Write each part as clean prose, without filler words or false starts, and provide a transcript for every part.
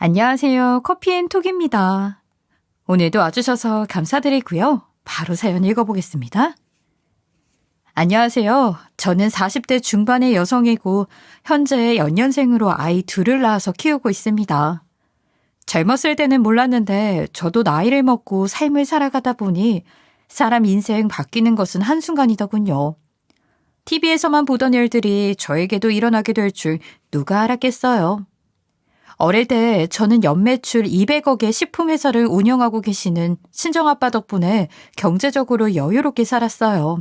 안녕하세요. 커피앤톡입니다. 오늘도 와주셔서 감사드리고요. 바로 사연 읽어보겠습니다. 안녕하세요. 저는 40대 중반의 여성이고 현재 연년생으로 아이 둘을 낳아서 키우고 있습니다. 젊었을 때는 몰랐는데 저도 나이를 먹고 삶을 살아가다 보니 사람 인생 바뀌는 것은 한순간이더군요. TV에서만 보던 일들이 저에게도 일어나게 될 줄 누가 알았겠어요. 어릴 때 저는 연매출 200억의 식품회사를 운영하고 계시는 친정아빠 덕분에 경제적으로 여유롭게 살았어요.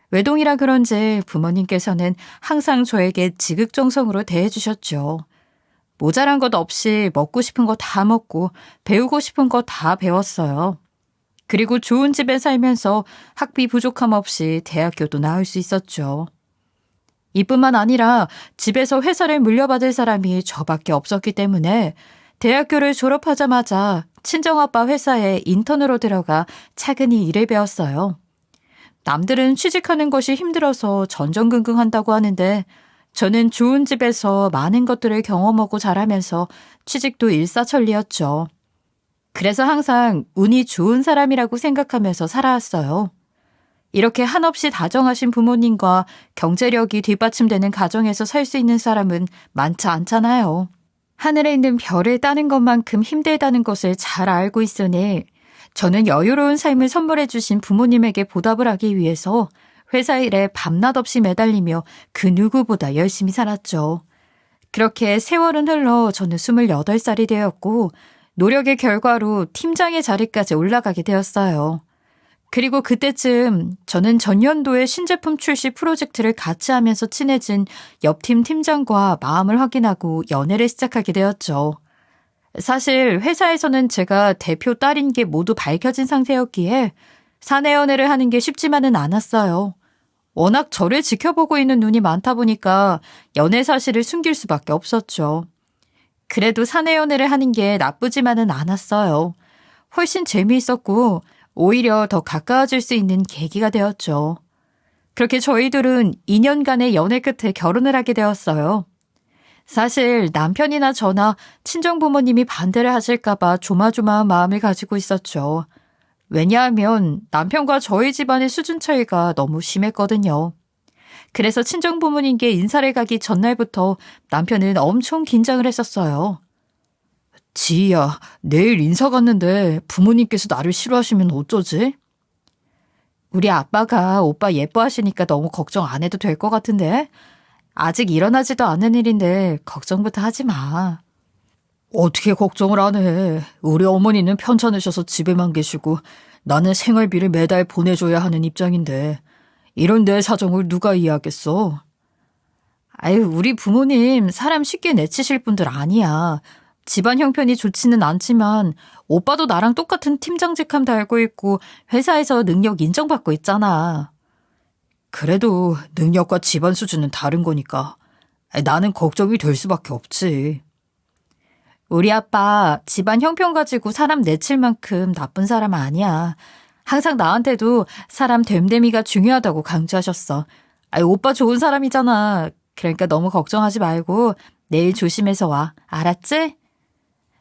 외동이라 그런지 부모님께서는 항상 저에게 지극정성으로 대해주셨죠. 모자란 것 없이 먹고 싶은 거 다 먹고 배우고 싶은 거 다 배웠어요. 그리고 좋은 집에 살면서 학비 부족함 없이 대학교도 나올 수 있었죠. 이뿐만 아니라 집에서 회사를 물려받을 사람이 저밖에 없었기 때문에 대학교를 졸업하자마자 친정아빠 회사에 인턴으로 들어가 차근히 일을 배웠어요. 남들은 취직하는 것이 힘들어서 전전긍긍한다고 하는데 저는 좋은 집에서 많은 것들을 경험하고 자라면서 취직도 일사천리였죠. 그래서 항상 운이 좋은 사람이라고 생각하면서 살아왔어요. 이렇게 한없이 다정하신 부모님과 경제력이 뒷받침되는 가정에서 살 수 있는 사람은 많지 않잖아요. 하늘에 있는 별을 따는 것만큼 힘들다는 것을 잘 알고 있으니 저는 여유로운 삶을 선물해 주신 부모님에게 보답을 하기 위해서 회사 일에 밤낮 없이 매달리며 그 누구보다 열심히 살았죠. 그렇게 세월은 흘러 저는 28살이 되었고 노력의 결과로 팀장의 자리까지 올라가게 되었어요. 그리고 그때쯤 저는 전년도에 신제품 출시 프로젝트를 같이 하면서 친해진 옆팀 팀장과 마음을 확인하고 연애를 시작하게 되었죠. 사실 회사에서는 제가 대표 딸인 게 모두 밝혀진 상태였기에 사내 연애를 하는 게 쉽지만은 않았어요. 워낙 저를 지켜보고 있는 눈이 많다 보니까 연애 사실을 숨길 수밖에 없었죠. 그래도 사내 연애를 하는 게 나쁘지만은 않았어요. 훨씬 재미있었고 오히려 더 가까워질 수 있는 계기가 되었죠. 그렇게 저희들은 2년간의 연애 끝에 결혼을 하게 되었어요. 사실 남편이나 저나 친정부모님이 반대를 하실까봐 조마조마한 마음을 가지고 있었죠. 왜냐하면 남편과 저희 집안의 수준 차이가 너무 심했거든요. 그래서 친정부모님께 인사를 가기 전날부터 남편은 엄청 긴장을 했었어요. 지희야, 내일 인사 갔는데 부모님께서 나를 싫어하시면 어쩌지? 우리 아빠가 오빠 예뻐하시니까 너무 걱정 안 해도 될 것 같은데? 아직 일어나지도 않은 일인데 걱정부터 하지 마. 어떻게 걱정을 안 해. 우리 어머니는 편찮으셔서 집에만 계시고 나는 생활비를 매달 보내줘야 하는 입장인데 이런 내 사정을 누가 이해하겠어? 아유, 우리 부모님 사람 쉽게 내치실 분들 아니야. 집안 형편이 좋지는 않지만 오빠도 나랑 똑같은 팀장직함 달고 있고 회사에서 능력 인정받고 있잖아. 그래도 능력과 집안 수준은 다른 거니까 나는 걱정이 될 수밖에 없지. 우리 아빠 집안 형편 가지고 사람 내칠 만큼 나쁜 사람 아니야. 항상 나한테도 사람 됨됨이가 중요하다고 강조하셨어. 오빠 좋은 사람이잖아. 그러니까 너무 걱정하지 말고 내일 조심해서 와. 알았지?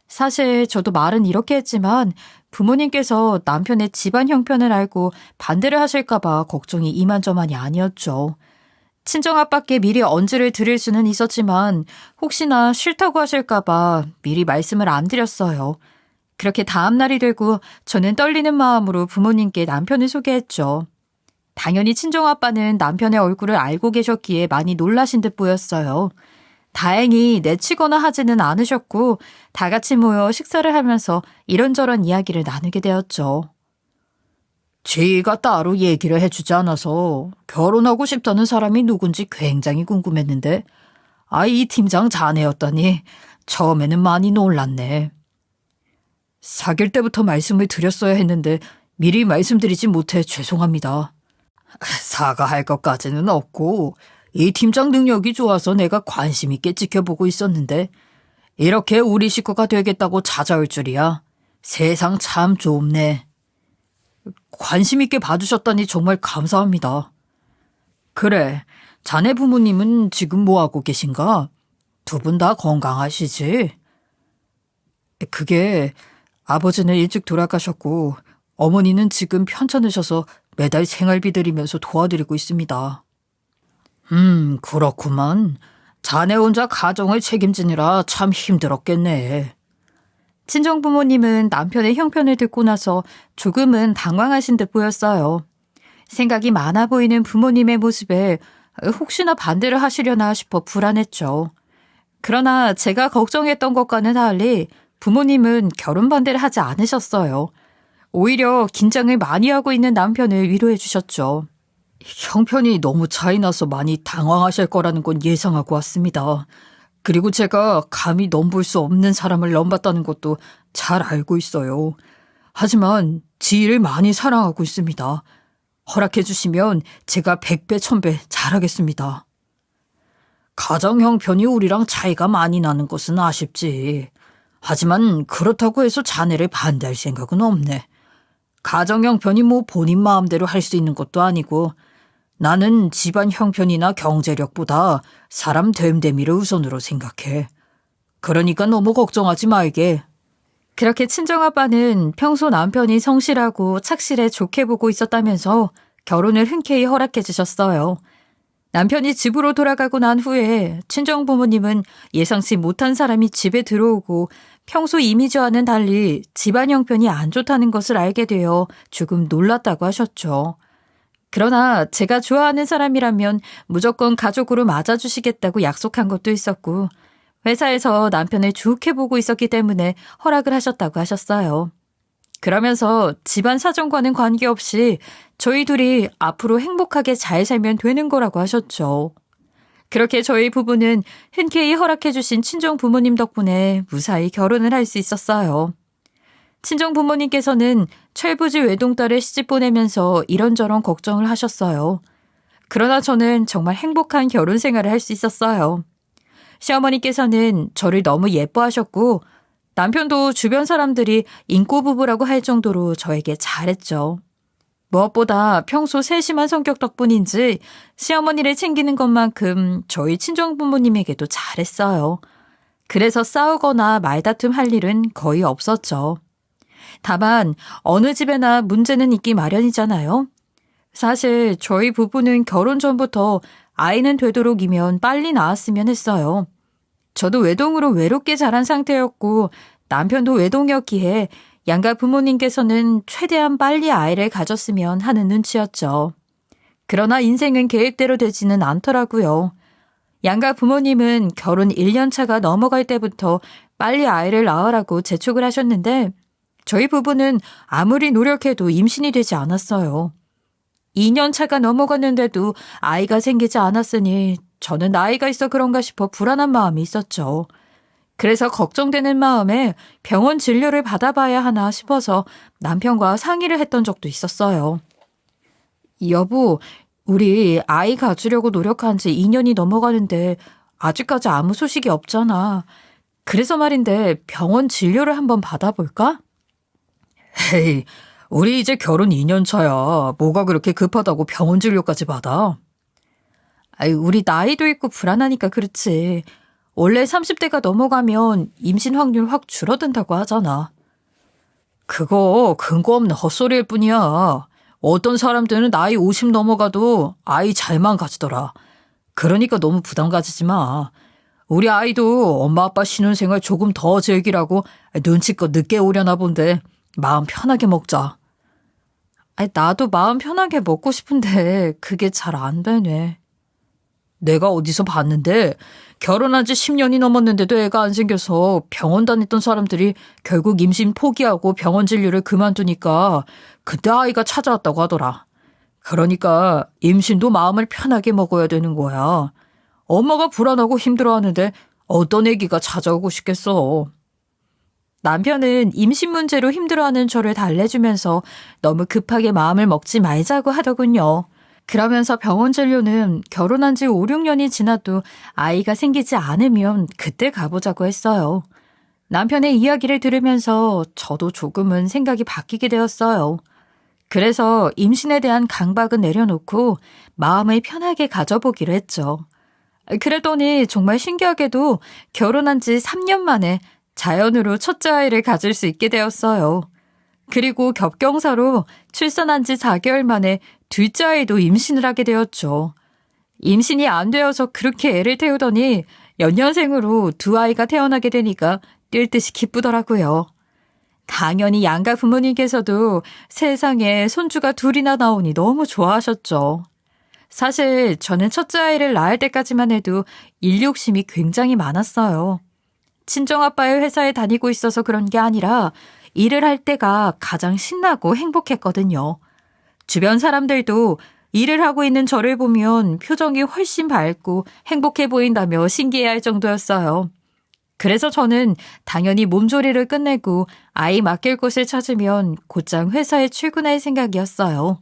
사실 저도 말은 이렇게 했지만 부모님께서 남편의 집안 형편을 알고 반대를 하실까봐 걱정이 이만저만이 아니었죠. 친정아빠께 미리 언지를 드릴 수는 있었지만 혹시나 싫다고 하실까봐 미리 말씀을 안 드렸어요. 그렇게 다음 날이 되고 저는 떨리는 마음으로 부모님께 남편을 소개했죠. 당연히 친정아빠는 남편의 얼굴을 알고 계셨기에 많이 놀라신 듯 보였어요. 다행히 내치거나 하지는 않으셨고 다 같이 모여 식사를 하면서 이런저런 이야기를 나누게 되었죠. 지희가 따로 얘기를 해주지 않아서 결혼하고 싶다는 사람이 누군지 굉장히 궁금했는데 이 팀장 자네였다니 처음에는 많이 놀랐네. 사귈 때부터 말씀을 드렸어야 했는데 미리 말씀드리지 못해 죄송합니다. 사과할 것까지는 없고 이 팀장 능력이 좋아서 내가 관심 있게 지켜보고 있었는데 이렇게 우리 식구가 되겠다고 찾아올 줄이야. 세상 참 좁네. 관심 있게 봐주셨다니 정말 감사합니다. 그래, 자네 부모님은 지금 뭐하고 계신가? 두 분 다 건강하시지? 그게 아버지는 일찍 돌아가셨고 어머니는 지금 편찮으셔서 매달 생활비 드리면서 도와드리고 있습니다. 그렇구만. 자네 혼자 가정을 책임지느라 참 힘들었겠네. 친정부모님은 남편의 형편을 듣고 나서 조금은 당황하신 듯 보였어요. 생각이 많아 보이는 부모님의 모습에 혹시나 반대를 하시려나 싶어 불안했죠. 그러나 제가 걱정했던 것과는 달리 부모님은 결혼 반대를 하지 않으셨어요. 오히려 긴장을 많이 하고 있는 남편을 위로해 주셨죠. 형편이 너무 차이 나서 많이 당황하실 거라는 건 예상하고 왔습니다. 그리고 제가 감히 넘볼 수 없는 사람을 넘봤다는 것도 잘 알고 있어요. 하지만 지희를 많이 사랑하고 있습니다. 허락해 주시면 제가 100배, 1000배 잘하겠습니다. 가정 형편이 우리랑 차이가 많이 나는 것은 아쉽지. 하지만 그렇다고 해서 자네를 반대할 생각은 없네. 가정 형편이 뭐 본인 마음대로 할 수 있는 것도 아니고 나는 집안 형편이나 경제력보다 사람 됨됨이를 우선으로 생각해. 그러니까 너무 걱정하지 말게. 그렇게 친정아빠는 평소 남편이 성실하고 착실해 좋게 보고 있었다면서 결혼을 흔쾌히 허락해 주셨어요. 남편이 집으로 돌아가고 난 후에 친정부모님은 예상치 못한 사람이 집에 들어오고 평소 이미지와는 달리 집안 형편이 안 좋다는 것을 알게 되어 조금 놀랐다고 하셨죠. 그러나 제가 좋아하는 사람이라면 무조건 가족으로 맞아주시겠다고 약속한 것도 있었고 회사에서 남편을 좋게 보고 있었기 때문에 허락을 하셨다고 하셨어요. 그러면서 집안 사정과는 관계없이 저희 둘이 앞으로 행복하게 잘 살면 되는 거라고 하셨죠. 그렇게 저희 부부는 흔쾌히 허락해 주신 친정 부모님 덕분에 무사히 결혼을 할 수 있었어요. 친정 부모님께서는 철부지 외동딸을 시집 보내면서 이런저런 걱정을 하셨어요. 그러나 저는 정말 행복한 결혼 생활을 할 수 있었어요. 시어머니께서는 저를 너무 예뻐하셨고 남편도 주변 사람들이 인꼬 부부라고 할 정도로 저에게 잘했죠. 무엇보다 평소 세심한 성격 덕분인지 시어머니를 챙기는 것만큼 저희 친정부모님에게도 잘했어요. 그래서 싸우거나 말다툼 할 일은 거의 없었죠. 다만 어느 집에나 문제는 있기 마련이잖아요. 사실 저희 부부는 결혼 전부터 아이는 되도록이면 빨리 낳았으면 했어요. 저도 외동으로 외롭게 자란 상태였고 남편도 외동이었기에 양가 부모님께서는 최대한 빨리 아이를 가졌으면 하는 눈치였죠. 그러나 인생은 계획대로 되지는 않더라고요. 양가 부모님은 결혼 1년 차가 넘어갈 때부터 빨리 아이를 낳으라고 재촉을 하셨는데 저희 부부는 아무리 노력해도 임신이 되지 않았어요. 2년 차가 넘어갔는데도 아이가 생기지 않았으니 저는 나이가 있어 그런가 싶어 불안한 마음이 있었죠. 그래서 걱정되는 마음에 병원 진료를 받아봐야 하나 싶어서 남편과 상의를 했던 적도 있었어요. 여보, 우리 아이 가지려고 노력한 지 2년이 넘어가는데 아직까지 아무 소식이 없잖아. 그래서 말인데 병원 진료를 한번 받아볼까? 헤이, 우리 이제 결혼 2년 차야. 뭐가 그렇게 급하다고 병원 진료까지 받아? 아이, 우리 나이도 있고 불안하니까 그렇지. 원래 30대가 넘어가면 임신 확률 확 줄어든다고 하잖아. 그거 근거 없는 헛소리일 뿐이야. 어떤 사람들은 나이 50 넘어가도 아이 잘만 가지더라. 그러니까 너무 부담 가지지 마. 우리 아이도 엄마 아빠 신혼생활 조금 더 즐기라고 눈치껏 늦게 오려나 본데 마음 편하게 먹자. 아니, 나도 마음 편하게 먹고 싶은데 그게 잘 안 되네. 내가 어디서 봤는데 결혼한 지 10년이 넘었는데도 애가 안 생겨서 병원 다녔던 사람들이 결국 임신 포기하고 병원 진료를 그만두니까 그때 아이가 찾아왔다고 하더라. 그러니까 임신도 마음을 편하게 먹어야 되는 거야. 엄마가 불안하고 힘들어하는데 어떤 애기가 찾아오고 싶겠어. 남편은 임신 문제로 힘들어하는 저를 달래주면서 너무 급하게 마음을 먹지 말자고 하더군요. 그러면서 병원 진료는 결혼한 지 5, 6년이 지나도 아이가 생기지 않으면 그때 가보자고 했어요. 남편의 이야기를 들으면서 저도 조금은 생각이 바뀌게 되었어요. 그래서 임신에 대한 강박은 내려놓고 마음을 편하게 가져보기로 했죠. 그랬더니 정말 신기하게도 결혼한 지 3년 만에 자연으로 첫째 아이를 가질 수 있게 되었어요. 그리고 겹경사로 출산한 지 4개월 만에 둘째 아이도 임신을 하게 되었죠. 임신이 안 되어서 그렇게 애를 태우더니 연년생으로 두 아이가 태어나게 되니까 뛸 듯이 기쁘더라고요. 당연히 양가 부모님께서도 세상에 손주가 둘이나 나오니 너무 좋아하셨죠. 사실 저는 첫째 아이를 낳을 때까지만 해도 일 욕심이 굉장히 많았어요. 친정아빠의 회사에 다니고 있어서 그런 게 아니라 일을 할 때가 가장 신나고 행복했거든요. 주변 사람들도 일을 하고 있는 저를 보면 표정이 훨씬 밝고 행복해 보인다며 신기해할 정도였어요. 그래서 저는 당연히 몸조리를 끝내고 아이 맡길 곳을 찾으면 곧장 회사에 출근할 생각이었어요.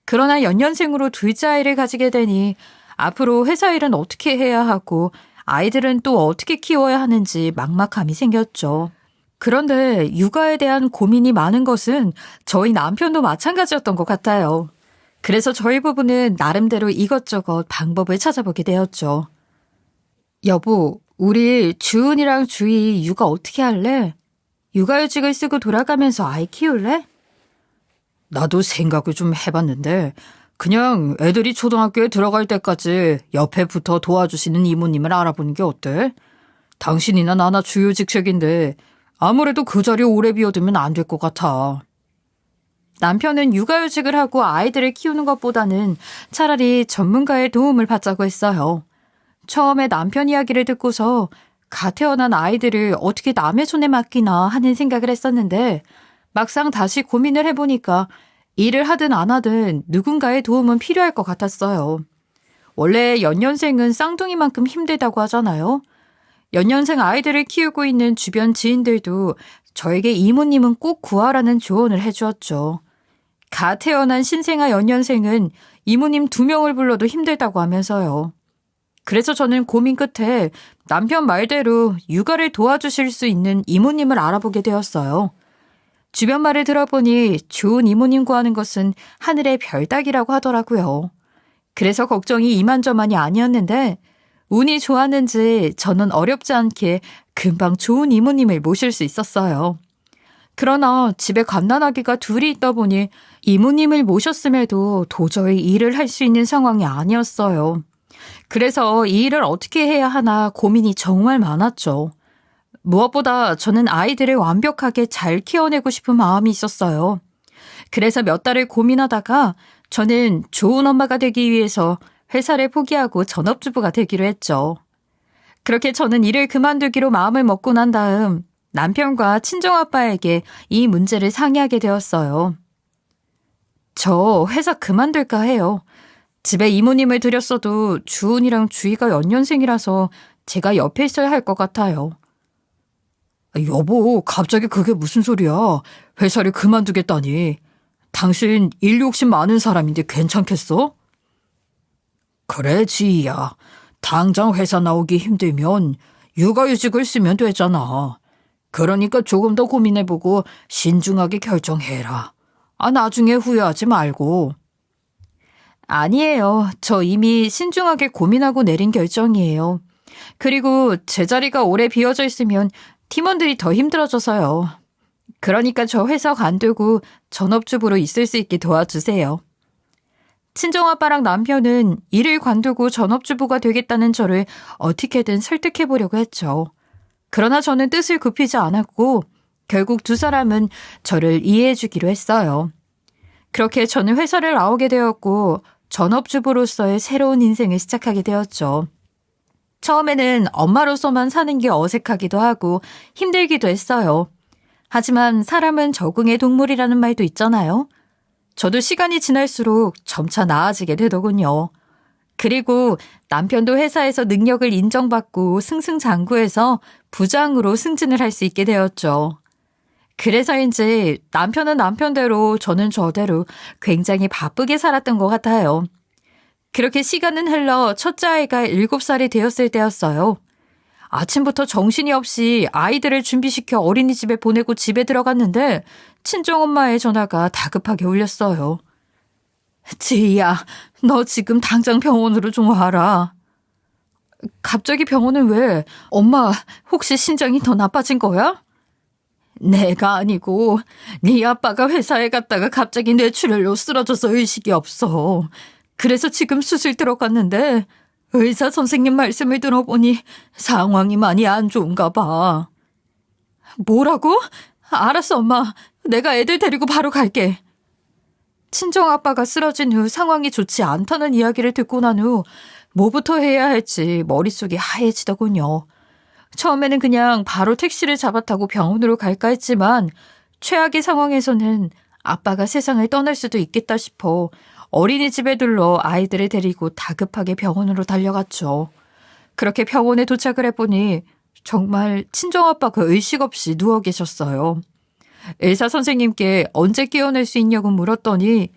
그러나 연년생으로 둘째 아이를 가지게 되니 앞으로 회사 일은 어떻게 해야 하고 아이들은 또 어떻게 키워야 하는지 막막함이 생겼죠. 그런데 육아에 대한 고민이 많은 것은 저희 남편도 마찬가지였던 것 같아요. 그래서 저희 부부는 나름대로 이것저것 방법을 찾아보게 되었죠. 여보, 우리 주은이랑 주희 육아 어떻게 할래? 육아휴직을 쓰고 돌아가면서 아이 키울래? 나도 생각을 좀 해봤는데 그냥 애들이 초등학교에 들어갈 때까지 옆에 붙어 도와주시는 이모님을 알아보는 게 어때? 당신이나 나나 주요 직책인데 아무래도 그 자리 오래 비워두면 안 될 것 같아. 남편은 육아휴직을 하고 아이들을 키우는 것보다는 차라리 전문가의 도움을 받자고 했어요. 처음에 남편 이야기를 듣고서 갓 태어난 아이들을 어떻게 남의 손에 맡기나 하는 생각을 했었는데 막상 다시 고민을 해보니까 일을 하든 안 하든 누군가의 도움은 필요할 것 같았어요. 원래 연년생은 쌍둥이만큼 힘들다고 하잖아요. 연년생 아이들을 키우고 있는 주변 지인들도 저에게 이모님은 꼭 구하라는 조언을 해주었죠. 갓 태어난 신생아 연년생은 이모님 2명을 불러도 힘들다고 하면서요. 그래서 저는 고민 끝에 남편 말대로 육아를 도와주실 수 있는 이모님을 알아보게 되었어요. 주변 말을 들어보니 좋은 이모님 구하는 것은 하늘의 별 따기라고 하더라고요. 그래서 걱정이 이만저만이 아니었는데 운이 좋았는지 저는 어렵지 않게 금방 좋은 이모님을 모실 수 있었어요. 그러나 집에 갓난아기가 둘이 있다 보니 이모님을 모셨음에도 도저히 일을 할 수 있는 상황이 아니었어요. 그래서 이 일을 어떻게 해야 하나 고민이 정말 많았죠. 무엇보다 저는 아이들을 완벽하게 잘 키워내고 싶은 마음이 있었어요. 그래서 몇 달을 고민하다가 저는 좋은 엄마가 되기 위해서 회사를 포기하고 전업주부가 되기로 했죠. 그렇게 저는 일을 그만두기로 마음을 먹고 난 다음 남편과 친정아빠에게 이 문제를 상의하게 되었어요. 저 회사 그만둘까 해요. 집에 이모님을 들였어도 주은이랑 주희가 연년생이라서 제가 옆에 있어야 할 것 같아요. 여보, 갑자기 그게 무슨 소리야? 회사를 그만두겠다니. 당신 일 욕심 많은 사람인데 괜찮겠어? 그래, 지희야. 당장 회사 나오기 힘들면 육아휴직을 쓰면 되잖아. 그러니까 조금 더 고민해보고 신중하게 결정해라. 나중에 후회하지 말고. 아니에요. 저 이미 신중하게 고민하고 내린 결정이에요. 그리고 제 자리가 오래 비어져 있으면 팀원들이 더 힘들어져서요. 그러니까 저 회사 관두고 전업주부로 있을 수 있게 도와주세요. 친정아빠랑 남편은 일을 관두고 전업주부가 되겠다는 저를 어떻게든 설득해보려고 했죠. 그러나 저는 뜻을 굽히지 않았고 결국 두 사람은 저를 이해해주기로 했어요. 그렇게 저는 회사를 나오게 되었고 전업주부로서의 새로운 인생을 시작하게 되었죠. 처음에는 엄마로서만 사는 게 어색하기도 하고 힘들기도 했어요. 하지만 사람은 적응의 동물이라는 말도 있잖아요. 저도 시간이 지날수록 점차 나아지게 되더군요. 그리고 남편도 회사에서 능력을 인정받고 승승장구해서 부장으로 승진을 할 수 있게 되었죠. 그래서인지 남편은 남편대로 저는 저대로 굉장히 바쁘게 살았던 것 같아요. 그렇게 시간은 흘러 첫째 아이가 7살이 되었을 때였어요. 아침부터 정신이 없이 아이들을 준비시켜 어린이집에 보내고 집에 들어갔는데 친정엄마의 전화가 다급하게 울렸어요. 지희야, 너 지금 당장 병원으로 좀 와라. 갑자기 병원은 왜? 엄마, 혹시 신장이 더 나빠진 거야? 내가 아니고 네 아빠가 회사에 갔다가 갑자기 뇌출혈로 쓰러져서 의식이 없어. 그래서 지금 수술 들어갔는데 의사 선생님 말씀을 들어보니 상황이 많이 안 좋은가 봐. 뭐라고? 알았어, 엄마. 내가 애들 데리고 바로 갈게. 친정아빠가 쓰러진 후 상황이 좋지 않다는 이야기를 듣고 난 후 뭐부터 해야 할지 머릿속이 하얘지더군요. 처음에는 그냥 바로 택시를 잡아 타고 병원으로 갈까 했지만 최악의 상황에서는 아빠가 세상을 떠날 수도 있겠다 싶어 어린이집에 들러 아이들을 데리고 다급하게 병원으로 달려갔죠. 그렇게 병원에 도착을 해보니 정말 친정아빠가 의식 없이 누워 계셨어요. 의사 선생님께 언제 깨어날 수 있냐고 물었더니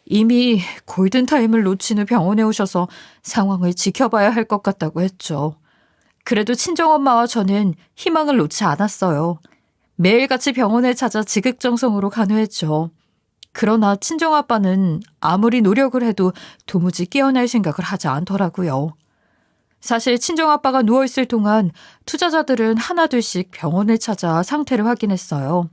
이미 골든타임을 놓친 후 병원에 오셔서 상황을 지켜봐야 할 것 같다고 했죠. 그래도 친정엄마와 저는 희망을 놓지 않았어요. 매일같이 병원을 찾아 지극정성으로 간호했죠. 그러나 친정아빠는 아무리 노력을 해도 도무지 깨어날 생각을 하지 않더라고요. 사실 친정아빠가 누워있을 동안 투자자들은 하나둘씩 병원을 찾아 상태를 확인했어요.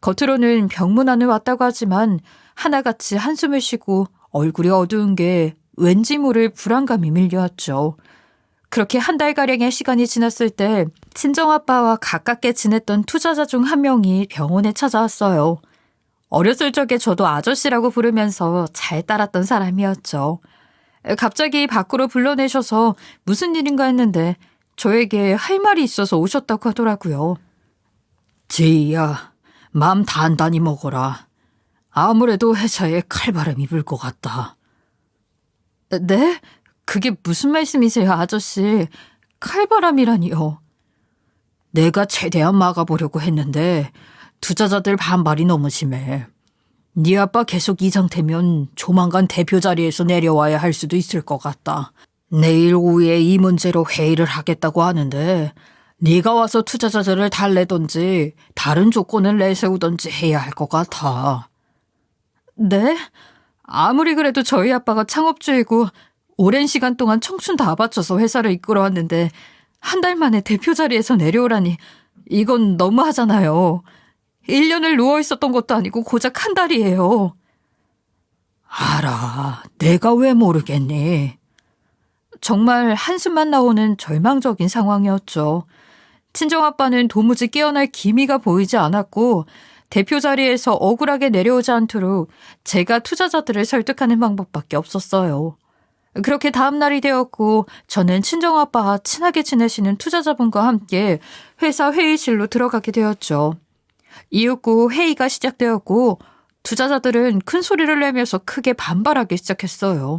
겉으로는 병문안을 왔다고 하지만 하나같이 한숨을 쉬고 얼굴이 어두운 게 왠지 모를 불안감이 밀려왔죠. 그렇게 한 달가량의 시간이 지났을 때 친정아빠와 가깝게 지냈던 투자자 중 한 명이 병원에 찾아왔어요. 어렸을 적에 저도 아저씨라고 부르면서 잘 따랐던 사람이었죠. 갑자기 밖으로 불러내셔서 무슨 일인가 했는데 저에게 할 말이 있어서 오셨다고 하더라고요. 지희야, 맘 단단히 먹어라. 아무래도 회사에 칼바람이 불 것 같다. 네? 그게 무슨 말씀이세요, 아저씨? 칼바람이라니요. 내가 최대한 막아보려고 했는데 투자자들 반발이 너무 심해. 네 아빠 계속 이 상태면 조만간 대표 자리에서 내려와야 할 수도 있을 것 같다. 내일 오후에 이 문제로 회의를 하겠다고 하는데 네가 와서 투자자들을 달래든지 다른 조건을 내세우든지 해야 할 것 같아. 네? 아무리 그래도 저희 아빠가 창업주이고 오랜 시간 동안 청춘 다 바쳐서 회사를 이끌어왔는데 한 달 만에 대표 자리에서 내려오라니 이건 너무하잖아요. 1년을 누워있었던 것도 아니고 고작 한 달이에요. 알아. 내가 왜 모르겠니? 정말 한숨만 나오는 절망적인 상황이었죠. 친정아빠는 도무지 깨어날 기미가 보이지 않았고 대표 자리에서 억울하게 내려오지 않도록 제가 투자자들을 설득하는 방법밖에 없었어요. 그렇게 다음 날이 되었고 저는 친정아빠와 친하게 지내시는 투자자분과 함께 회사 회의실로 들어가게 되었죠. 이윽고 회의가 시작되었고 투자자들은 큰 소리를 내면서 크게 반발하기 시작했어요.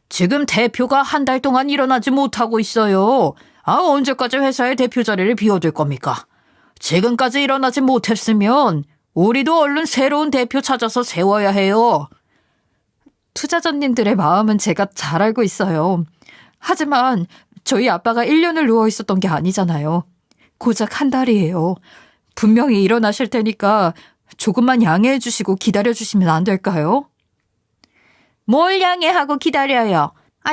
지금 대표가 한 달 동안 일어나지 못하고 있어요. 언제까지 회사의 대표 자리를 비워둘 겁니까? 지금까지 일어나지 못했으면 우리도 얼른 새로운 대표 찾아서 세워야 해요. 투자자님들의 마음은 제가 잘 알고 있어요. 하지만 저희 아빠가 1년을 누워 있었던 게 아니잖아요. 고작 한 달이에요. 분명히 일어나실 테니까 조금만 양해해 주시고 기다려 주시면 안 될까요? 뭘 양해하고 기다려요?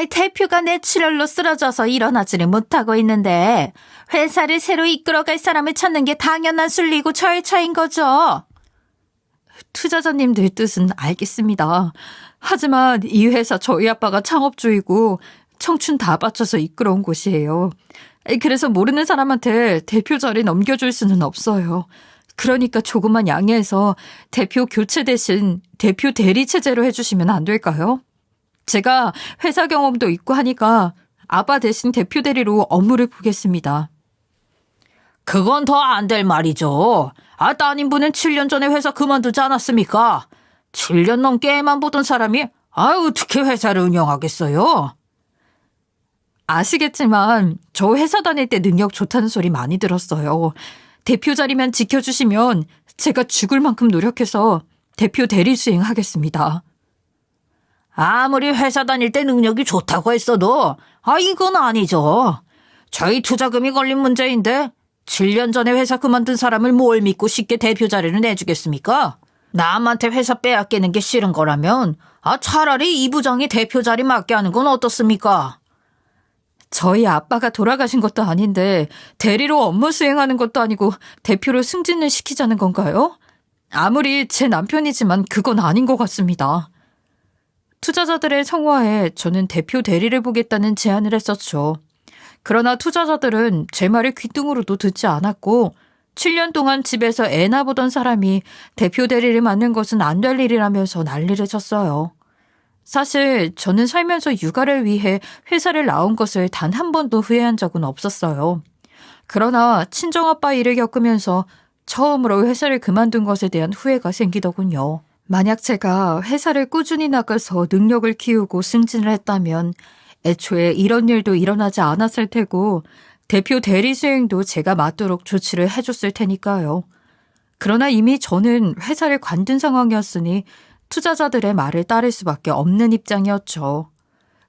대표가 뇌출혈로 쓰러져서 일어나지를 못하고 있는데 회사를 새로 이끌어갈 사람을 찾는 게 당연한 순리고 절차인 거죠. 투자자님들 뜻은 알겠습니다. 하지만 이 회사 저희 아빠가 창업주이고 청춘 다 바쳐서 이끌어온 곳이에요. 그래서 모르는 사람한테 대표 자리 넘겨줄 수는 없어요. 그러니까 조금만 양해해서 대표 교체 대신 대표 대리 체제로 해주시면 안 될까요? 제가 회사 경험도 있고 하니까 아빠 대신 대표 대리로 업무를 보겠습니다. 그건 더 안 될 말이죠. 따님분은 7년 전에 회사 그만두지 않았습니까? 7년 넘게 애만 보던 사람이 어떻게 회사를 운영하겠어요? 아시겠지만 저 회사 다닐 때 능력 좋다는 소리 많이 들었어요. 대표 자리만 지켜주시면 제가 죽을 만큼 노력해서 대표 대리 수행하겠습니다. 아무리 회사 다닐 때 능력이 좋다고 했어도 이건 아니죠. 저희 투자금이 걸린 문제인데 7년 전에 회사 그만둔 사람을 뭘 믿고 쉽게 대표 자리를 내주겠습니까? 남한테 회사 빼앗기는 게 싫은 거라면 차라리 이 부장이 대표 자리 맡게 하는 건 어떻습니까? 저희 아빠가 돌아가신 것도 아닌데 대리로 업무 수행하는 것도 아니고 대표로 승진을 시키자는 건가요? 아무리 제 남편이지만 그건 아닌 것 같습니다. 투자자들의 성화에 저는 대표 대리를 보겠다는 제안을 했었죠. 그러나 투자자들은 제 말을 귓등으로도 듣지 않았고 7년 동안 집에서 애나 보던 사람이 대표 대리를 맡는 것은 안 될 일이라면서 난리를 쳤어요. 사실 저는 살면서 육아를 위해 회사를 나온 것을 단 한 번도 후회한 적은 없었어요. 그러나 친정아빠 일을 겪으면서 처음으로 회사를 그만둔 것에 대한 후회가 생기더군요. 만약 제가 회사를 꾸준히 나가서 능력을 키우고 승진을 했다면 애초에 이런 일도 일어나지 않았을 테고 대표 대리 수행도 제가 맡도록 조치를 해줬을 테니까요. 그러나 이미 저는 회사를 관둔 상황이었으니 투자자들의 말을 따를 수밖에 없는 입장이었죠.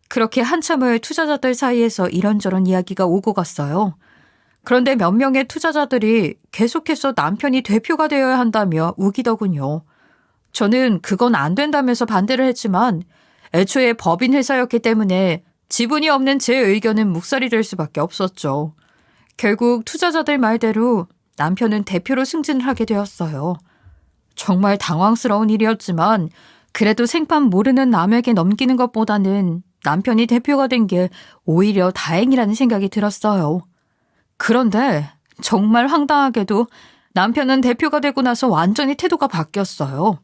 그렇게 한참을 투자자들 사이에서 이런저런 이야기가 오고 갔어요. 그런데 몇 명의 투자자들이 계속해서 남편이 대표가 되어야 한다며 우기더군요. 저는 그건 안 된다면서 반대를 했지만 애초에 법인 회사였기 때문에 지분이 없는 제 의견은 묵살이 될 수밖에 없었죠. 결국 투자자들 말대로 남편은 대표로 승진을 하게 되었어요. 정말 당황스러운 일이었지만 그래도 생판 모르는 남에게 넘기는 것보다는 남편이 대표가 된 게 오히려 다행이라는 생각이 들었어요. 그런데 정말 황당하게도 남편은 대표가 되고 나서 완전히 태도가 바뀌었어요.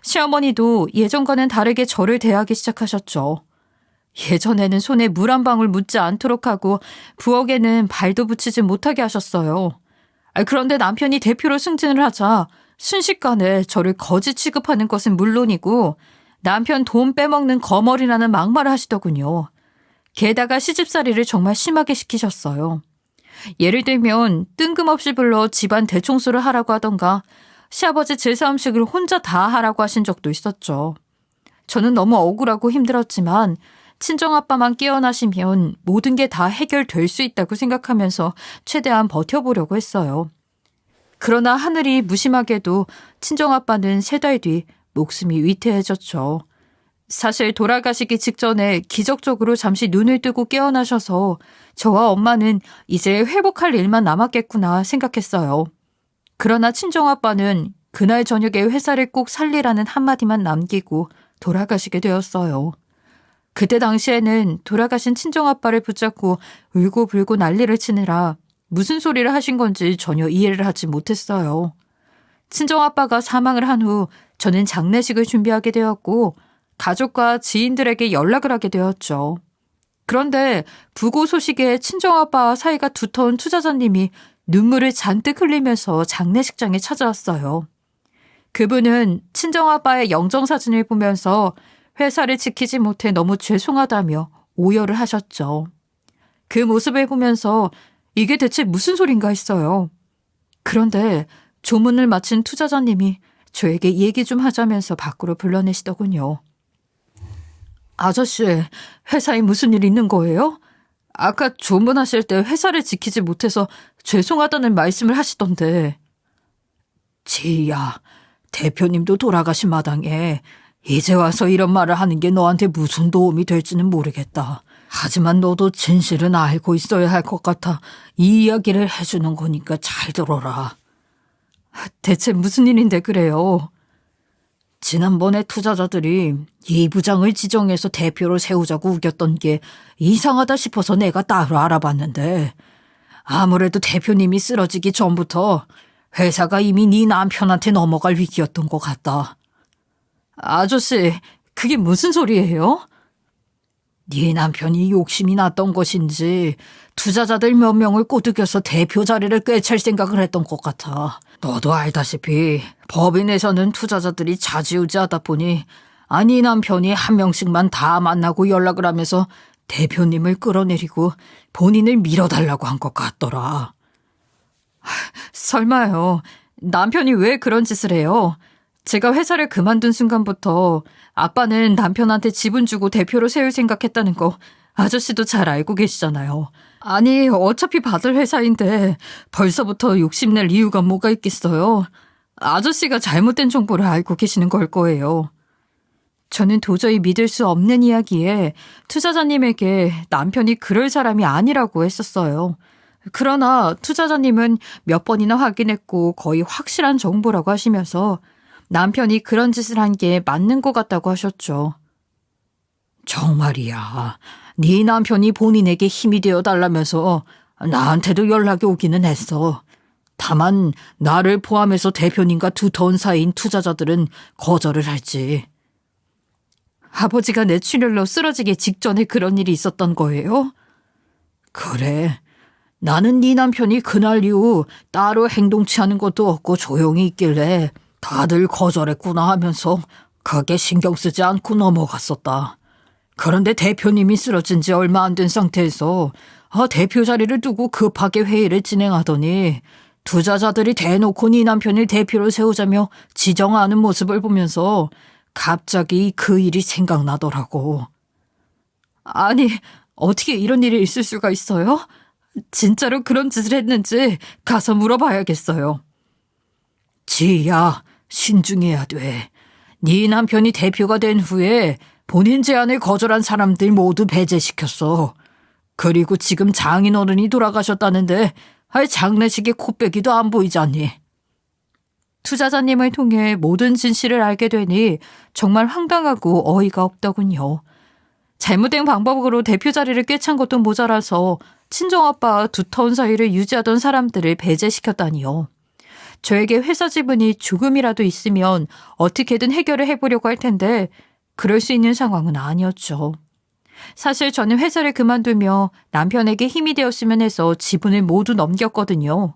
시어머니도 예전과는 다르게 저를 대하기 시작하셨죠. 예전에는 손에 물 한 방울 묻지 않도록 하고 부엌에는 발도 붙이지 못하게 하셨어요. 그런데 남편이 대표로 승진을 하자 순식간에 저를 거지 취급하는 것은 물론이고 남편 돈 빼먹는 거머리라는 막말을 하시더군요. 게다가 시집살이를 정말 심하게 시키셨어요. 예를 들면 뜬금없이 불러 집안 대청소를 하라고 하던가 시아버지 제사 음식을 혼자 다 하라고 하신 적도 있었죠. 저는 너무 억울하고 힘들었지만 친정아빠만 깨어나시면 모든 게 다 해결될 수 있다고 생각하면서 최대한 버텨보려고 했어요. 그러나 하늘이 무심하게도 친정아빠는 3달 뒤 목숨이 위태해졌죠. 사실 돌아가시기 직전에 기적적으로 잠시 눈을 뜨고 깨어나셔서 저와 엄마는 이제 회복할 일만 남았겠구나 생각했어요. 그러나 친정아빠는 그날 저녁에 회사를 꼭 살리라는 한마디만 남기고 돌아가시게 되었어요. 그때 당시에는 돌아가신 친정아빠를 붙잡고 울고불고 난리를 치느라 무슨 소리를 하신 건지 전혀 이해를 하지 못했어요. 친정아빠가 사망을 한 후 저는 장례식을 준비하게 되었고 가족과 지인들에게 연락을 하게 되었죠. 그런데 부고 소식에 친정아빠와 사이가 두터운 투자자님이 눈물을 잔뜩 흘리면서 장례식장에 찾아왔어요. 그분은 친정아빠의 영정사진을 보면서 회사를 지키지 못해 너무 죄송하다며 오열을 하셨죠. 그 모습을 보면서 이게 대체 무슨 소린가 했어요. 그런데 조문을 마친 투자자님이 저에게 얘기 좀 하자면서 밖으로 불러내시더군요. 아저씨, 회사에 무슨 일 있는 거예요? 아까 조문하실 때 회사를 지키지 못해서 죄송하다는 말씀을 하시던데. 지희야, 대표님도 돌아가신 마당에 이제 와서 이런 말을 하는 게 너한테 무슨 도움이 될지는 모르겠다. 하지만 너도 진실은 알고 있어야 할 것 같아 이 이야기를 해주는 거니까 잘 들어라. 대체 무슨 일인데 그래요? 지난번에 투자자들이 이 부장을 지정해서 대표로 세우자고 우겼던 게 이상하다 싶어서 내가 따로 알아봤는데 아무래도 대표님이 쓰러지기 전부터 회사가 이미 네 남편한테 넘어갈 위기였던 것 같다. 아저씨, 그게 무슨 소리예요? 네 남편이 욕심이 났던 것인지 투자자들 몇 명을 꼬드겨서 대표 자리를 꿰찰 생각을 했던 것 같아. 너도 알다시피 법인에서는 투자자들이 좌지우지하다 보니 아니 남편이 한 명씩만 다 만나고 연락을 하면서 대표님을 끌어내리고 본인을 밀어달라고 한 것 같더라. 설마요. 남편이 왜 그런 짓을 해요? 제가 회사를 그만둔 순간부터 아빠는 남편한테 지분 주고 대표로 세울 생각했다는 거 아저씨도 잘 알고 계시잖아요. 아니, 어차피 받을 회사인데 벌써부터 욕심낼 이유가 뭐가 있겠어요. 아저씨가 잘못된 정보를 알고 계시는 걸 거예요. 저는 도저히 믿을 수 없는 이야기에 투자자님에게 남편이 그럴 사람이 아니라고 했었어요. 그러나 투자자님은 몇 번이나 확인했고 거의 확실한 정보라고 하시면서 남편이 그런 짓을 한 게 맞는 것 같다고 하셨죠. 정말이야. 네 남편이 본인에게 힘이 되어 달라면서 나한테도 연락이 오기는 했어. 다만 나를 포함해서 대표님과 두터운 사이인 투자자들은 거절을 할지. 아버지가 뇌출혈로 쓰러지기 직전에 그런 일이 있었던 거예요? 그래. 나는 네 남편이 그날 이후 따로 행동치 않은 것도 없고 조용히 있길래 다들 거절했구나 하면서 크게 신경 쓰지 않고 넘어갔었다. 그런데 대표님이 쓰러진 지 얼마 안 된 상태에서 대표 자리를 두고 급하게 회의를 진행하더니 투자자들이 대놓고 네 남편을 대표로 세우자며 지정하는 모습을 보면서 갑자기 그 일이 생각나더라고. 아니, 어떻게 이런 일이 있을 수가 있어요? 진짜로 그런 짓을 했는지 가서 물어봐야겠어요. 지희야, 신중해야 돼. 네 남편이 대표가 된 후에 본인 제안을 거절한 사람들 모두 배제시켰어. 그리고 지금 장인어른이 돌아가셨다는데 장례식에 코빼기도 안 보이잖니. 투자자님을 통해 모든 진실을 알게 되니 정말 황당하고 어이가 없더군요. 잘못된 방법으로 대표 자리를 꿰찬 것도 모자라서 친정아빠와 두터운 사이를 유지하던 사람들을 배제시켰다니요. 저에게 회사 지분이 조금이라도 있으면 어떻게든 해결을 해보려고 할 텐데 그럴 수 있는 상황은 아니었죠. 사실 저는 회사를 그만두며 남편에게 힘이 되었으면 해서 지분을 모두 넘겼거든요.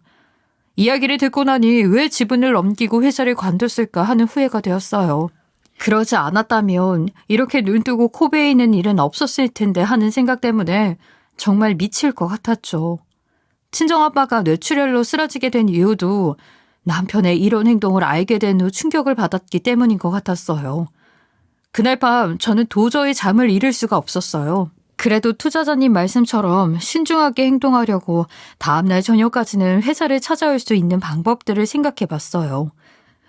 이야기를 듣고 나니 왜 지분을 넘기고 회사를 관뒀을까 하는 후회가 되었어요. 그러지 않았다면 이렇게 눈뜨고 코 베이는 일은 없었을 텐데 하는 생각 때문에 정말 미칠 것 같았죠. 친정아빠가 뇌출혈로 쓰러지게 된 이유도 남편의 이런 행동을 알게 된 후 충격을 받았기 때문인 것 같았어요. 그날 밤 저는 도저히 잠을 이룰 수가 없었어요. 그래도 투자자님 말씀처럼 신중하게 행동하려고 다음날 저녁까지는 회사를 찾아올 수 있는 방법들을 생각해봤어요.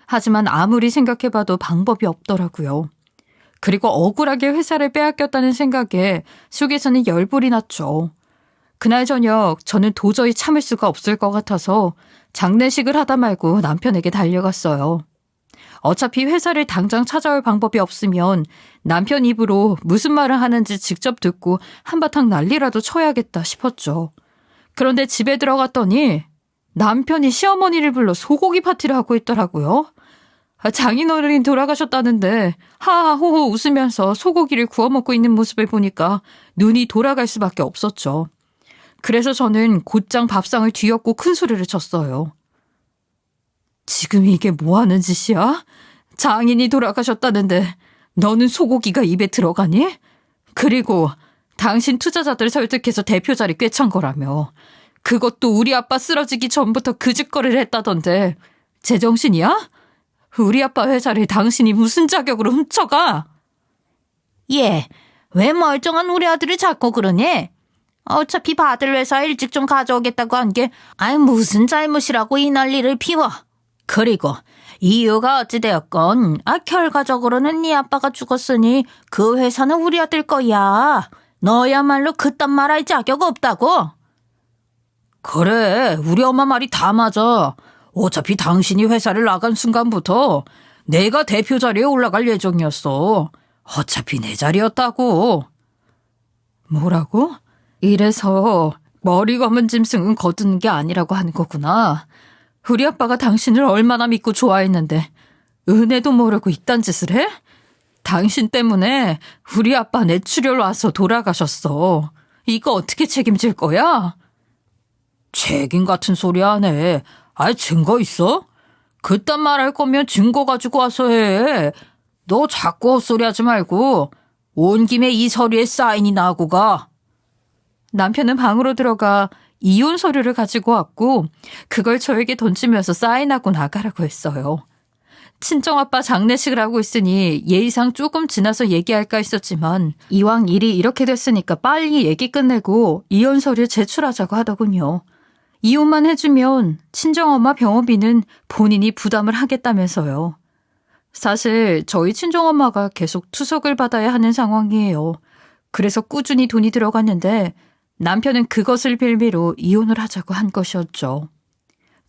하지만 아무리 생각해봐도 방법이 없더라고요. 그리고 억울하게 회사를 빼앗겼다는 생각에 속에서는 열불이 났죠. 그날 저녁 저는 도저히 참을 수가 없을 것 같아서 장례식을 하다 말고 남편에게 달려갔어요. 어차피 회사를 당장 찾아올 방법이 없으면 남편 입으로 무슨 말을 하는지 직접 듣고 한바탕 난리라도 쳐야겠다 싶었죠. 그런데 집에 들어갔더니 남편이 시어머니를 불러 소고기 파티를 하고 있더라고요. 장인어른이 돌아가셨다는데 하하호호 웃으면서 소고기를 구워 먹고 있는 모습을 보니까 눈이 돌아갈 수밖에 없었죠. 그래서 저는 곧장 밥상을 뒤엎고 큰 소리를 쳤어요. 지금 이게 뭐 하는 짓이야? 장인이 돌아가셨다는데 너는 소고기가 입에 들어가니? 그리고 당신 투자자들 설득해서 대표 자리 꿰찬 거라며. 그것도 우리 아빠 쓰러지기 전부터 그 짓거리를 했다던데 제정신이야? 우리 아빠 회사를 당신이 무슨 자격으로 훔쳐가? 예, 왜 멀쩡한 우리 아들을 자꾸 그러니? 어차피 받을 회사 일찍 좀 가져오겠다고 한 게 무슨 잘못이라고 이 난리를 피워. 그리고 이유가 어찌되었건 결과적으로는 네 아빠가 죽었으니 그 회사는 우리 아들 거야. 너야말로 그딴 말 할 자격 없다고. 그래, 우리 엄마 말이 다 맞아. 어차피 당신이 회사를 나간 순간부터 내가 대표 자리에 올라갈 예정이었어. 어차피 내 자리였다고. 뭐라고? 이래서 머리 검은 짐승은 거두는 게 아니라고 하는 거구나. 우리 아빠가 당신을 얼마나 믿고 좋아했는데 은혜도 모르고 이딴 짓을 해? 당신 때문에 우리 아빠 뇌출혈 와서 돌아가셨어. 이거 어떻게 책임질 거야? 책임 같은 소리 안 해. 증거 있어? 그딴 말 할 거면 증거 가지고 와서 해. 너 자꾸 헛소리 하지 말고 온 김에 이 서류에 사인이나 하고 가. 남편은 방으로 들어가 이혼 서류를 가지고 왔고 그걸 저에게 던지면서 사인하고 나가라고 했어요. 친정아빠 장례식을 하고 있으니 예의상 조금 지나서 얘기할까 했었지만 이왕 일이 이렇게 됐으니까 빨리 얘기 끝내고 이혼 서류 제출하자고 하더군요. 이혼만 해주면 친정엄마 병원비는 본인이 부담을 하겠다면서요. 사실 저희 친정엄마가 계속 투석을 받아야 하는 상황이에요. 그래서 꾸준히 돈이 들어갔는데 남편은 그것을 빌미로 이혼을 하자고 한 것이었죠.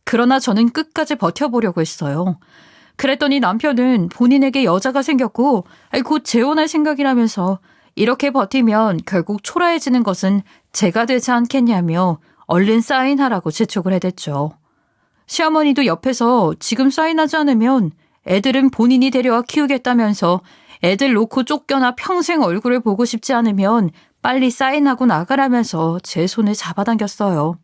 그러나 저는 끝까지 버텨보려고 했어요. 그랬더니 남편은 본인에게 여자가 생겼고 곧 재혼할 생각이라면서 이렇게 버티면 결국 초라해지는 것은 제가 되지 않겠냐며 얼른 사인하라고 재촉을 해댔죠. 시어머니도 옆에서 지금 사인하지 않으면 애들은 본인이 데려와 키우겠다면서 애들 놓고 쫓겨나 평생 얼굴을 보고 싶지 않으면 빨리 사인하고 나가라면서 제 손을 잡아당겼어요.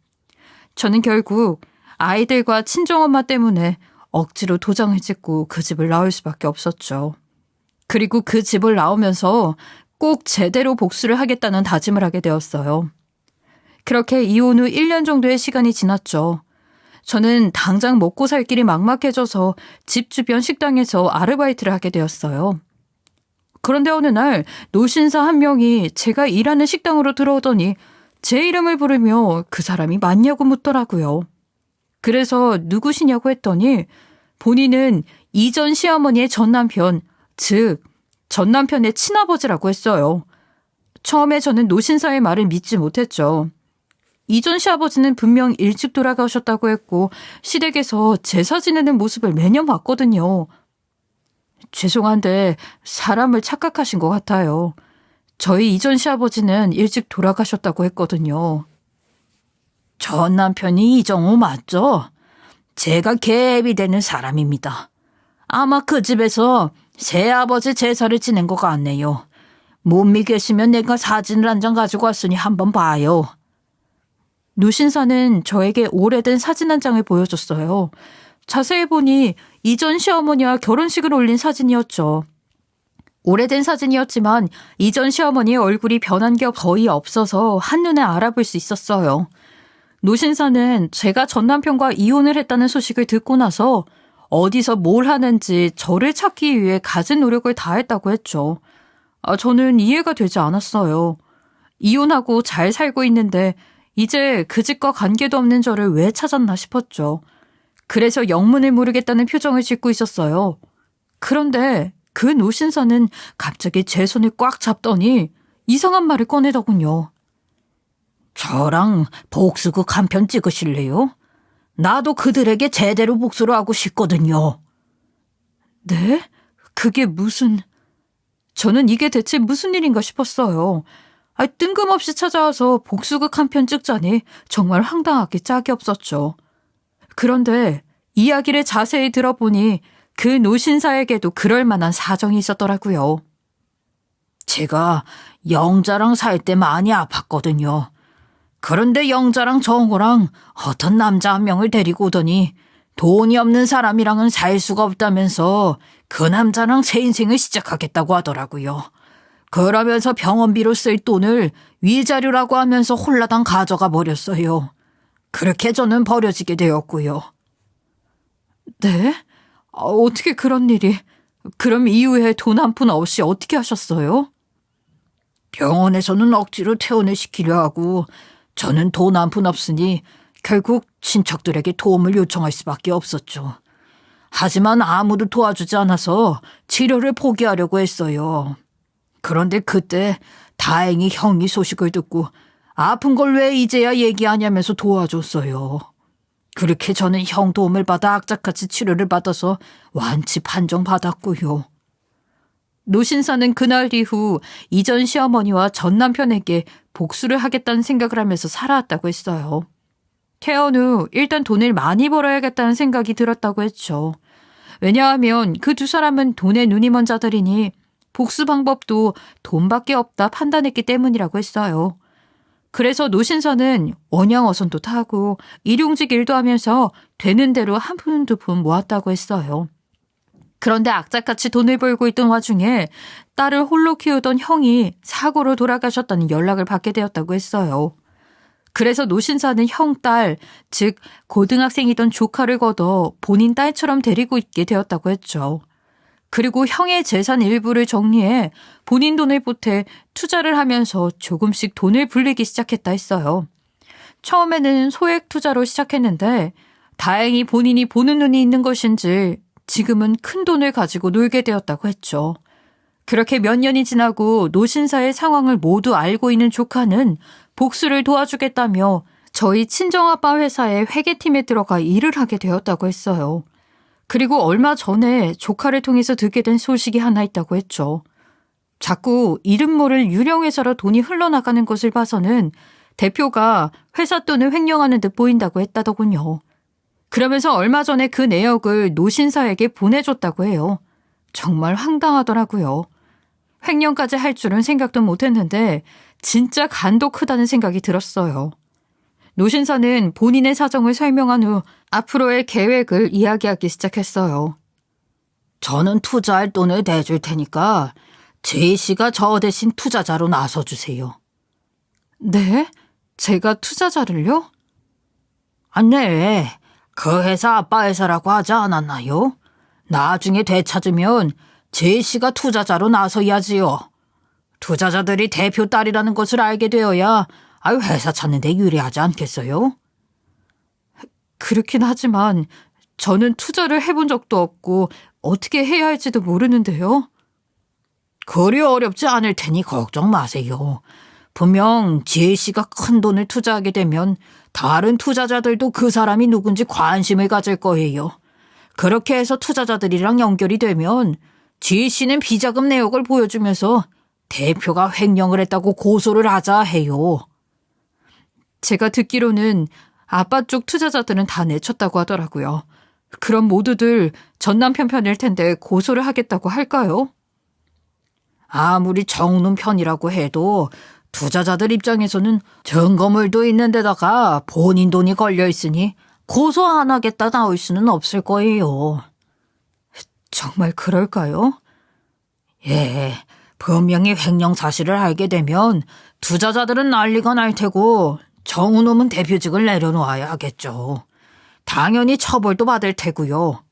저는 결국 아이들과 친정엄마 때문에 억지로 도장을 찍고 그 집을 나올 수밖에 없었죠. 그리고 그 집을 나오면서 꼭 제대로 복수를 하겠다는 다짐을 하게 되었어요. 그렇게 이혼 후 1년 정도의 시간이 지났죠. 저는 당장 먹고 살 길이 막막해져서 집 주변 식당에서 아르바이트를 하게 되었어요. 그런데 어느 날 노신사 한 명이 제가 일하는 식당으로 들어오더니 제 이름을 부르며 그 사람이 맞냐고 묻더라고요. 그래서 누구시냐고 했더니 본인은 이전 시어머니의 전남편, 즉 전남편의 친아버지라고 했어요. 처음에 저는 노신사의 말을 믿지 못했죠. 이전 시아버지는 분명 일찍 돌아가셨다고 했고 시댁에서 제사 지내는 모습을 매년 봤거든요. 죄송한데 사람을 착각하신 것 같아요. 저희 이전 시아버지는 일찍 돌아가셨다고 했거든요. 전 남편이 이정우 맞죠? 제가 계앱이 되는 사람입니다. 아마 그 집에서 새아버지 제사를 지낸 것 같네요. 못 믿겠으면 내가 사진을 한 장 가지고 왔으니 한번 봐요. 노신사는 저에게 오래된 사진 한 장을 보여줬어요. 자세히 보니 이전 시어머니와 결혼식을 올린 사진이었죠. 오래된 사진이었지만 이전 시어머니의 얼굴이 변한 게 거의 없어서 한눈에 알아볼 수 있었어요. 노신사는 제가 전 남편과 이혼을 했다는 소식을 듣고 나서 어디서 뭘 하는지 저를 찾기 위해 갖은 노력을 다했다고 했죠. 저는 이해가 되지 않았어요. 이혼하고 잘 살고 있는데 이제 그 집과 관계도 없는 저를 왜 찾았나 싶었죠. 그래서 영문을 모르겠다는 표정을 짓고 있었어요. 그런데 그 노신사는 갑자기 제 손을 꽉 잡더니 이상한 말을 꺼내더군요. 저랑 복수극 한 편 찍으실래요? 나도 그들에게 제대로 복수를 하고 싶거든요. 네? 그게 무슨... 저는 이게 대체 무슨 일인가 싶었어요. 뜬금없이 찾아와서 복수극 한 편 찍자니 정말 황당하게 짝이 없었죠. 그런데 이야기를 자세히 들어보니 그 노신사에게도 그럴 만한 사정이 있었더라고요. 제가 영자랑 살 때 많이 아팠거든요. 그런데 영자랑 정우랑 어떤 남자 한 명을 데리고 오더니 돈이 없는 사람이랑은 살 수가 없다면서 그 남자랑 새 인생을 시작하겠다고 하더라고요. 그러면서 병원비로 쓸 돈을 위자료라고 하면서 홀라당 가져가 버렸어요. 그렇게 저는 버려지게 되었고요. 네? 어떻게 그런 일이... 그럼 이후에 돈 한 푼 없이 어떻게 하셨어요? 병원에서는 억지로 퇴원을 시키려 하고 저는 돈 한 푼 없으니 결국 친척들에게 도움을 요청할 수밖에 없었죠. 하지만 아무도 도와주지 않아서 치료를 포기하려고 했어요. 그런데 그때 다행히 형이 소식을 듣고 아픈 걸 왜 이제야 얘기하냐면서 도와줬어요. 그렇게 저는 형 도움을 받아 악착같이 치료를 받아서 완치 판정받았고요. 노신사는 그날 이후 이전 시어머니와 전 남편에게 복수를 하겠다는 생각을 하면서 살아왔다고 했어요. 퇴원 후 일단 돈을 많이 벌어야겠다는 생각이 들었다고 했죠. 왜냐하면 그 두 사람은 돈에 눈이 먼 자들이니 복수 방법도 돈밖에 없다 판단했기 때문이라고 했어요. 그래서 노신사는 원양어선도 타고 일용직 일도 하면서 되는 대로 한 푼 두 푼 모았다고 했어요. 그런데 악착같이 돈을 벌고 있던 와중에 딸을 홀로 키우던 형이 사고로 돌아가셨다는 연락을 받게 되었다고 했어요. 그래서 노신사는 형 딸, 즉 고등학생이던 조카를 걷어 본인 딸처럼 데리고 있게 되었다고 했죠. 그리고 형의 재산 일부를 정리해 본인 돈을 보태 투자를 하면서 조금씩 돈을 불리기 시작했다 했어요. 처음에는 소액 투자로 시작했는데 다행히 본인이 보는 눈이 있는 것인지 지금은 큰 돈을 가지고 놀게 되었다고 했죠. 그렇게 몇 년이 지나고 노신사의 상황을 모두 알고 있는 조카는 복수를 도와주겠다며 저희 친정아빠 회사의 회계팀에 들어가 일을 하게 되었다고 했어요. 그리고 얼마 전에 조카를 통해서 듣게 된 소식이 하나 있다고 했죠. 자꾸 이름 모를 유령회사로 돈이 흘러나가는 것을 봐서는 대표가 회사 돈을 횡령하는 듯 보인다고 했다더군요. 그러면서 얼마 전에 그 내역을 노신사에게 보내줬다고 해요. 정말 황당하더라고요. 횡령까지 할 줄은 생각도 못했는데 진짜 간도 크다는 생각이 들었어요. 노신사는 본인의 사정을 설명한 후 앞으로의 계획을 이야기하기 시작했어요. 저는 투자할 돈을 대줄 테니까 제이 씨가 저 대신 투자자로 나서주세요. 네? 제가 투자자를요? 네. 그 회사 아빠 회사라고 하지 않았나요? 나중에 되찾으면 제이 씨가 투자자로 나서야지요. 투자자들이 대표 딸이라는 것을 알게 되어야 회사 찾는 데 유리하지 않겠어요? 그렇긴 하지만 저는 투자를 해본 적도 없고 어떻게 해야 할지도 모르는데요. 그리 어렵지 않을 테니 걱정 마세요. 분명 지혜 씨가 큰 돈을 투자하게 되면 다른 투자자들도 그 사람이 누군지 관심을 가질 거예요. 그렇게 해서 투자자들이랑 연결이 되면 지혜 씨는 비자금 내역을 보여주면서 대표가 횡령을 했다고 고소를 하자 해요. 제가 듣기로는 아빠 쪽 투자자들은 다 내쳤다고 하더라고요. 그럼 모두들 전 남편 편일 텐데 고소를 하겠다고 할까요? 아무리 정놈 편이라고 해도 투자자들 입장에서는 증거물도 있는 데다가 본인 돈이 걸려 있으니 고소 안 하겠다 나올 수는 없을 거예요. 정말 그럴까요? 예, 분명히 횡령 사실을 알게 되면 투자자들은 난리가 날 테고 정우놈은 대표직을 내려놓아야 하겠죠. 당연히 처벌도 받을 테고요.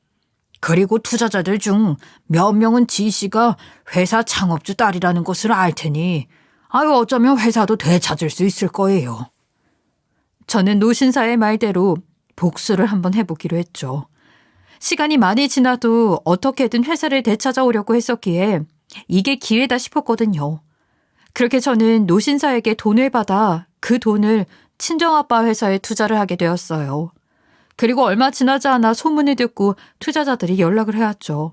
그리고 투자자들 중 몇 명은 지 씨가 회사 창업주 딸이라는 것을 알 테니 어쩌면 회사도 되찾을 수 있을 거예요. 저는 노신사의 말대로 복수를 한번 해보기로 했죠. 시간이 많이 지나도 어떻게든 회사를 되찾아오려고 했었기에 이게 기회다 싶었거든요. 그렇게 저는 노신사에게 돈을 받아 그 돈을 친정아빠 회사에 투자를 하게 되었어요. 그리고 얼마 지나지 않아 소문을 듣고 투자자들이 연락을 해왔죠.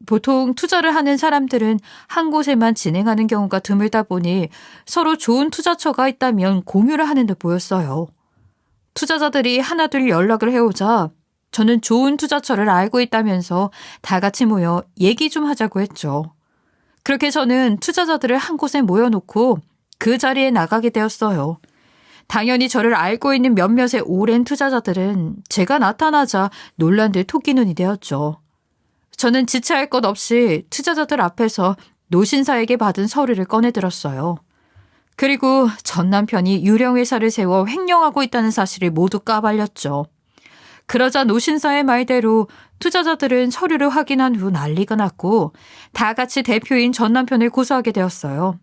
보통 투자를 하는 사람들은 한 곳에만 진행하는 경우가 드물다 보니 서로 좋은 투자처가 있다면 공유를 하는 듯 보였어요. 투자자들이 하나둘 연락을 해오자 저는 좋은 투자처를 알고 있다면서 다 같이 모여 얘기 좀 하자고 했죠. 그렇게 저는 투자자들을 한 곳에 모여놓고 그 자리에 나가게 되었어요. 당연히 저를 알고 있는 몇몇의 오랜 투자자들은 제가 나타나자 놀란 듯 토끼눈이 되었죠. 저는 지체할 것 없이 투자자들 앞에서 노신사에게 받은 서류를 꺼내들었어요. 그리고 전 남편이 유령회사를 세워 횡령하고 있다는 사실을 모두 까발렸죠. 그러자 노신사의 말대로 투자자들은 서류를 확인한 후 난리가 났고 다 같이 대표인 전 남편을 고소하게 되었어요.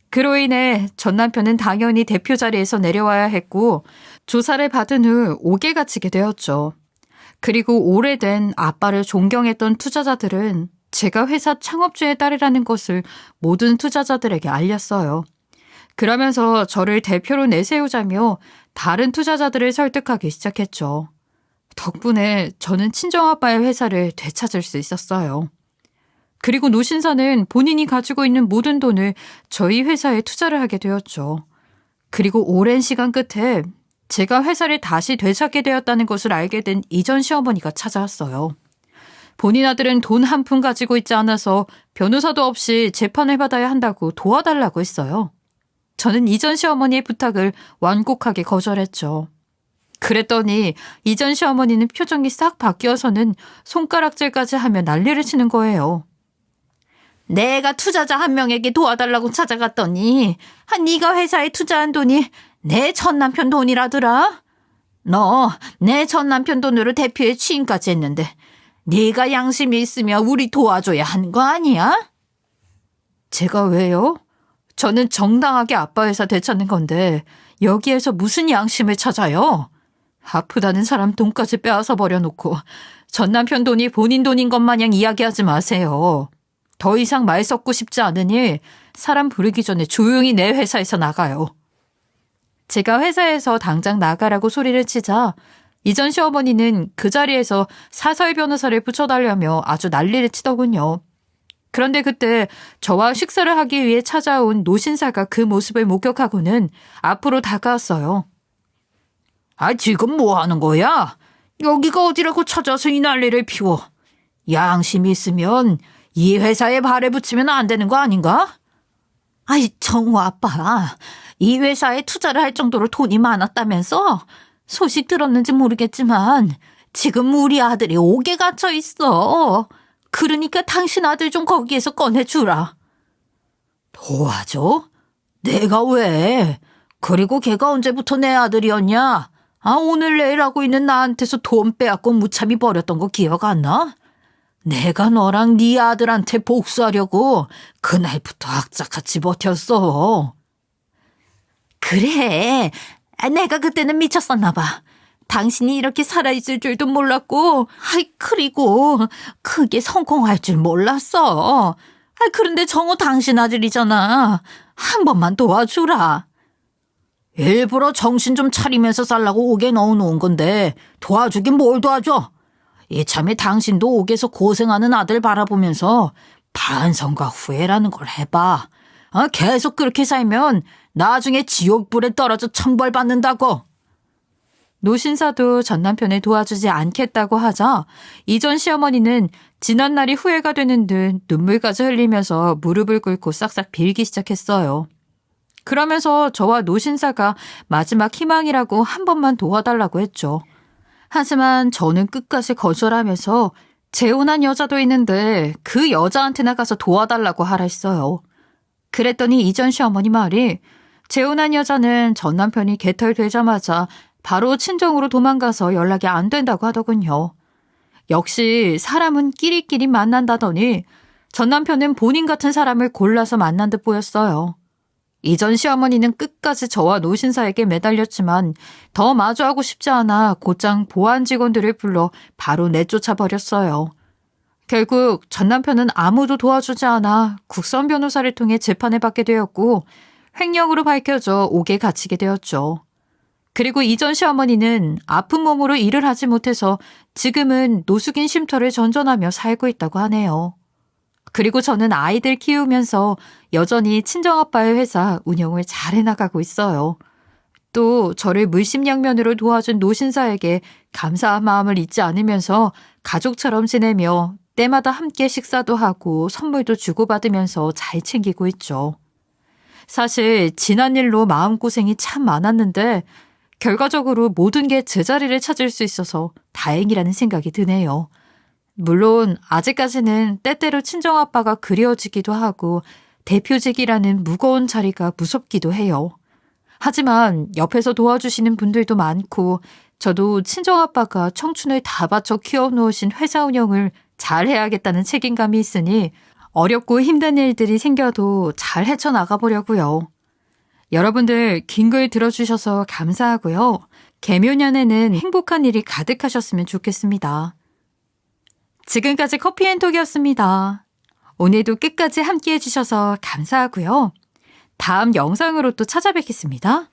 그로 인해 전 남편은 당연히 대표 자리에서 내려와야 했고 조사를 받은 후 옥에 갇히게 되었죠. 그리고 오래된 아빠를 존경했던 투자자들은 제가 회사 창업주의 딸이라는 것을 모든 투자자들에게 알렸어요. 그러면서 저를 대표로 내세우자며 다른 투자자들을 설득하기 시작했죠. 덕분에 저는 친정아빠의 회사를 되찾을 수 있었어요. 그리고 노신사는 본인이 가지고 있는 모든 돈을 저희 회사에 투자를 하게 되었죠. 그리고 오랜 시간 끝에 제가 회사를 다시 되찾게 되었다는 것을 알게 된 이전 시어머니가 찾아왔어요. 본인 아들은 돈 한 푼 가지고 있지 않아서 변호사도 없이 재판을 받아야 한다고 도와달라고 했어요. 저는 이전 시어머니의 부탁을 완곡하게 거절했죠. 그랬더니 이전 시어머니는 표정이 싹 바뀌어서는 손가락질까지 하며 난리를 치는 거예요. 내가 투자자 한 명에게 도와달라고 찾아갔더니 네가 회사에 투자한 돈이 내 전남편 돈이라더라. 너 내 전남편 돈으로 대표에 취임까지 했는데 네가 양심이 있으면 우리 도와줘야 하는 거 아니야? 제가 왜요? 저는 정당하게 아빠 회사 되찾는 건데 여기에서 무슨 양심을 찾아요? 아프다는 사람 돈까지 빼앗아 버려놓고 전 남편 돈이 본인 돈인 것 마냥 이야기하지 마세요. 더 이상 말 섞고 싶지 않으니 사람 부르기 전에 조용히 내 회사에서 나가요. 제가 회사에서 당장 나가라고 소리를 치자 이전 시어머니는 그 자리에서 사설 변호사를 붙여달라며 아주 난리를 치더군요. 그런데 그때 저와 식사를 하기 위해 찾아온 노신사가 그 모습을 목격하고는 앞으로 다가왔어요. 아, 지금 뭐 하는 거야? 여기가 어디라고 찾아서 이 난리를 피워. 양심이 있으면 이 회사에 발에 붙이면 안 되는 거 아닌가? 아이, 정우 아빠, 이 회사에 투자를 할 정도로 돈이 많았다면서? 소식 들었는지 모르겠지만 지금 우리 아들이 옥에 갇혀 있어. 그러니까 당신 아들 좀 거기에서 꺼내주라. 도와줘? 내가 왜? 그리고 걔가 언제부터 내 아들이었냐? 아, 오늘 내일 하고 있는 나한테서 돈 빼앗고 무참히 버렸던 거 기억 안 나? 내가 너랑 네 아들한테 복수하려고 그날부터 악착같이 버텼어. 그래, 내가 그때는 미쳤었나 봐. 당신이 이렇게 살아있을 줄도 몰랐고, 아이, 그리고 그게 성공할 줄 몰랐어. 그런데 정우 당신 아들이잖아. 한 번만 도와주라. 일부러 정신 좀 차리면서 살라고 옥에 넣어놓은 건데 도와주긴 뭘 도와줘? 이참에 당신도 옥에서 고생하는 아들 바라보면서 반성과 후회라는 걸 해봐. 계속 그렇게 살면 나중에 지옥불에 떨어져 천벌받는다고. 노신사도 전 남편을 도와주지 않겠다고 하자 이전 시어머니는 지난날이 후회가 되는 듯 눈물까지 흘리면서 무릎을 꿇고 싹싹 빌기 시작했어요. 그러면서 저와 노신사가 마지막 희망이라고 한 번만 도와달라고 했죠. 하지만 저는 끝까지 거절하면서 재혼한 여자도 있는데 그 여자한테나 가서 도와달라고 하라 했어요. 그랬더니 이전 시어머니 말이 재혼한 여자는 전 남편이 개털되자마자 바로 친정으로 도망가서 연락이 안 된다고 하더군요. 역시 사람은 끼리끼리 만난다더니 전 남편은 본인 같은 사람을 골라서 만난 듯 보였어요. 이전 시어머니는 끝까지 저와 노신사에게 매달렸지만 더 마주하고 싶지 않아 곧장 보안 직원들을 불러 바로 내쫓아 버렸어요. 결국 전 남편은 아무도 도와주지 않아 국선 변호사를 통해 재판을 받게 되었고 횡령으로 밝혀져 옥에 갇히게 되었죠. 그리고 이전 시어머니는 아픈 몸으로 일을 하지 못해서 지금은 노숙인 쉼터를 전전하며 살고 있다고 하네요. 그리고 저는 아이들 키우면서 여전히 친정아빠의 회사 운영을 잘 해나가고 있어요. 또 저를 물심양면으로 도와준 노신사에게 감사한 마음을 잊지 않으면서 가족처럼 지내며 때마다 함께 식사도 하고 선물도 주고받으면서 잘 챙기고 있죠. 사실 지난 일로 마음고생이 참 많았는데 결과적으로 모든 게 제자리를 찾을 수 있어서 다행이라는 생각이 드네요. 물론 아직까지는 때때로 친정아빠가 그리워지기도 하고 대표직이라는 무거운 자리가 무섭기도 해요. 하지만 옆에서 도와주시는 분들도 많고 저도 친정아빠가 청춘을 다 바쳐 키워놓으신 회사 운영을 잘 해야겠다는 책임감이 있으니 어렵고 힘든 일들이 생겨도 잘 헤쳐나가보려고요. 여러분들 긴 글 들어주셔서 감사하고요. 개묘년에는 행복한 일이 가득하셨으면 좋겠습니다. 지금까지 커피앤톡이었습니다. 오늘도 끝까지 함께해 주셔서 감사하고요. 다음 영상으로 또 찾아뵙겠습니다.